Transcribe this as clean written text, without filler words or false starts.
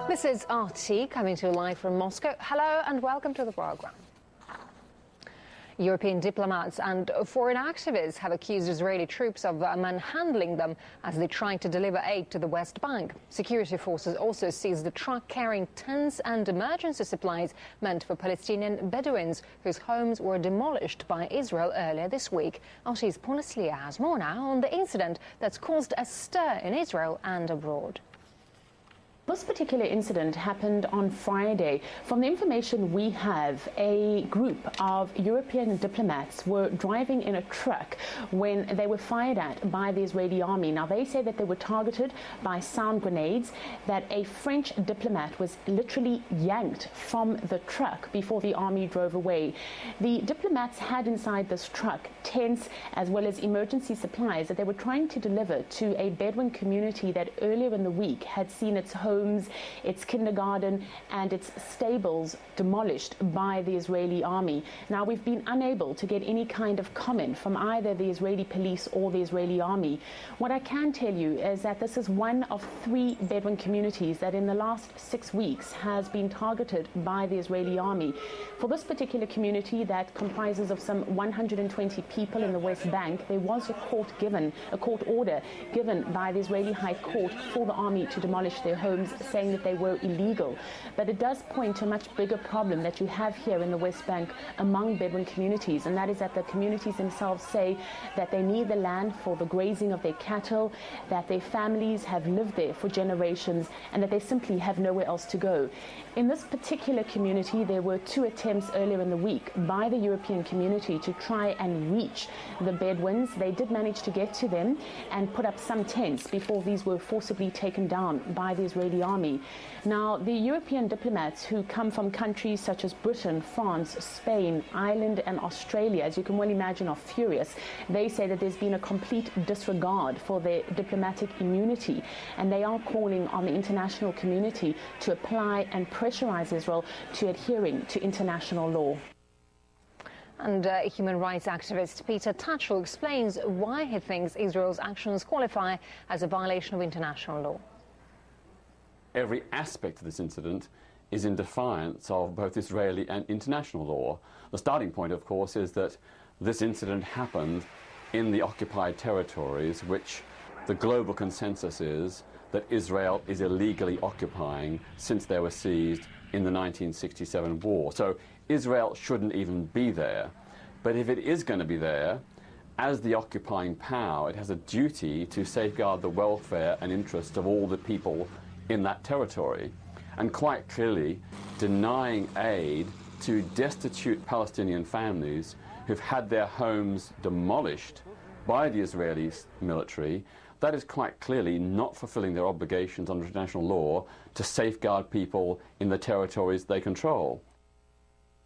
This is RT coming to you live from Moscow. Hello and welcome to the program. European diplomats and foreign activists have accused Israeli troops of manhandling them as they try to deliver aid to the West Bank. Security forces also seized the truck carrying tents and emergency supplies meant for Palestinian Bedouins whose homes were demolished by Israel earlier this week. RT's Paula Slier has more now on the incident that's caused a stir in Israel and abroad. This particular incident happened on Friday. From the information we have, a group of European diplomats were driving in a truck when they were fired at by the Israeli army. Now, they say that they were targeted by sound grenades, that a French diplomat was literally yanked from the truck before the army drove away. The diplomats had inside this truck tents as well as emergency supplies that they were trying to deliver to a Bedouin community that earlier in the week had seen its homes, its kindergarten and its stables demolished by the Israeli army. Now, we've been unable to get any kind of comment from either the Israeli police or the Israeli army. What I can tell you is that this is one of 3 Bedouin communities that in the last 6 weeks has been targeted by the Israeli army. For this particular community that comprises of some 120 people in the West Bank, there was a court order given by the Israeli High Court for the army to demolish their homes, saying that they were illegal. But it does point to a much bigger problem that you have here in the West Bank among Bedouin communities, and that is that the communities themselves say that they need the land for the grazing of their cattle, that their families have lived there for generations, and that they simply have nowhere else to go. In this particular community, there were 2 attempts earlier in the week by the European community to try and reach the Bedouins. They did manage to get to them and put up some tents before these were forcibly taken down by the Israeli army. Now, the European diplomats who come from countries such as Britain, France, Spain, Ireland and Australia, as you can well imagine, are furious. They say that there's been a complete disregard for their diplomatic immunity, and they are calling on the international community to apply and pressurize Israel to adhering to international law. And human rights activist Peter Tatchell explains why he thinks Israel's actions qualify as a violation of international law. Every aspect of this incident is in defiance of both Israeli and international law. The starting point, of course, is that this incident happened in the occupied territories, which the global consensus is that Israel is illegally occupying since they were seized in the 1967 war. So Israel shouldn't even be there. But if it is going to be there, as the occupying power, it has a duty to safeguard the welfare and interests of all the people in that territory. And quite clearly, denying aid to destitute Palestinian families who've had their homes demolished by the Israeli military, that is quite clearly not fulfilling their obligations under international law to safeguard people in the territories they control.